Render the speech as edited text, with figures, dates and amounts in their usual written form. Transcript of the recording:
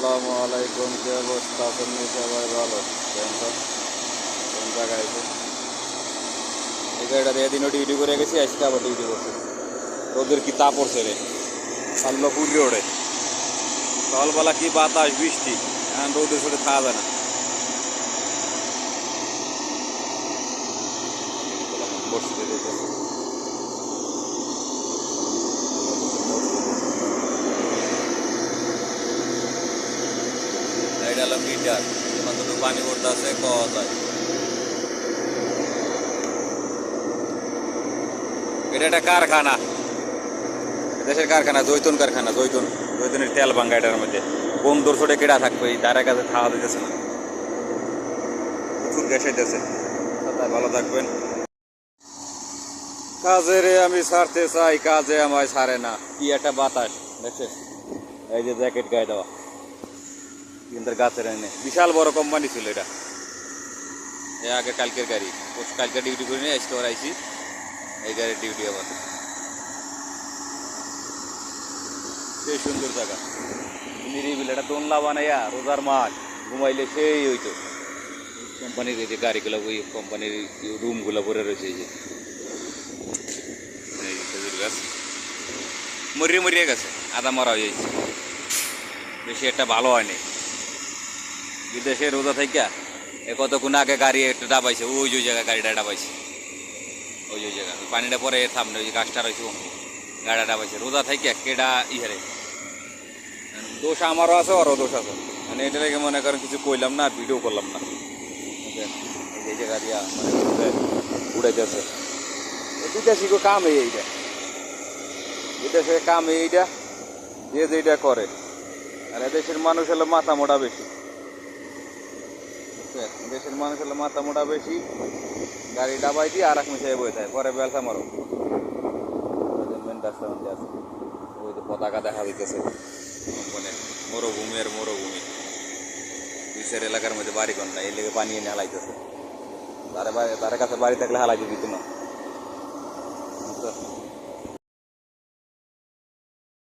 আসসালামু আলাইকুম, কি অবস্থা? আপনি সবাই ভালো? কোন জায়গায় আছে এই গাড়িটা? এদিনও ডিউটি করে গেছি, আজকে আবার ডিউটি করছে। রোদের কি তাপ পড়ছে রে, পাল্লো পুড়ে ওড়ে। সকালবেলা কি বাতাস বৃষ্টি, এখন রোদের সাথে খাওয়া যায় না। বসতে দিতে এটা হলো মিটার, মাত্র পানি পড়তে আছে পাওয়া যায়। এটা একটা কারখানা, দেশের কারখানা, জৈতুন কারখানা। জৈতুনের তেল ভাঙ্গা এটার মধ্যে। কোন দূর ছোটে কেডা থাকবে, এই দ্বারের কাছে খাওয়া দিতেছে না, প্রচুর গ্যাস হইতেছে। ভালো থাকবেন। কাজে আমি ছাড়তে চাই, কাজে আমায় ছাড়ে না। কি একটা বাতাস দেখছেন? এই যে জ্যাকেট গায়ে দেওয়া, কিন্তু গাছের এনে বিশাল বড় কোম্পানি ছিল এটা। আগে কালকের গাড়ি, কালকে ডিউটি করে নিয়ে আজকে আইছি, এই গাড়ির ডিউটি আবার। সেই সুন্দর জায়গা, নিরিবিল একটা দোনলা বানাইয়া রোজার মাঠ ঘুমাইলে সেই হইতো। কোম্পানির এই যে গাড়িগুলো, ওই কোম্পানির রুমগুলো ভরে রয়েছে। এই যে খেজুর গাছ মরিয়ে গেছে, আদা মরা হয়ে যাচ্ছে, বেশি একটা ভালো হয়নি। বিদেশে রোজা থেকে কতক্ষণ আগে গাড়ি একটা ডাবাইছে, ওই যে জায়গায় গাড়িটা ডাবাইছে, ওই যে জায়গা পানিটা পরে সামনে ওই যে গাছটা রয়েছে, গাড়িটা ডাবাইছে। রোজা থেকে কেডা ইহারে দোষ আমারও আছে, ওরও দোষ আছে। মানে এটা লেগে মনে করেন কিছু কইলাম না, ভিডিও করলাম না। এই জায়গা দিয়া মানে উড়াইতেছে। বিদেশিকে কাম এইটা, বিদেশে কাম এইটা, যে যেটা করে। আর এদেশের মানুষ হলো মাথা মোটা বেশি, দেশের মানুষ হলো মাথা মোটা বেশি। গাড়ি ডাবাই দিয়ে আর এক মিশাই বই থাকে, পরে বেলসা মারো। মেন রাস্তা মধ্যে আছে, ওই যে পতাকা দেখা দিতেছে। মানে মরুভূমি আর মরুভূমি, দুইশের এলাকার মধ্যে বাড়ি কর না, এই লেগে পানি এনে হালাইতেছে। তার কাছে বাড়ি থাকলে হালাই দিত না।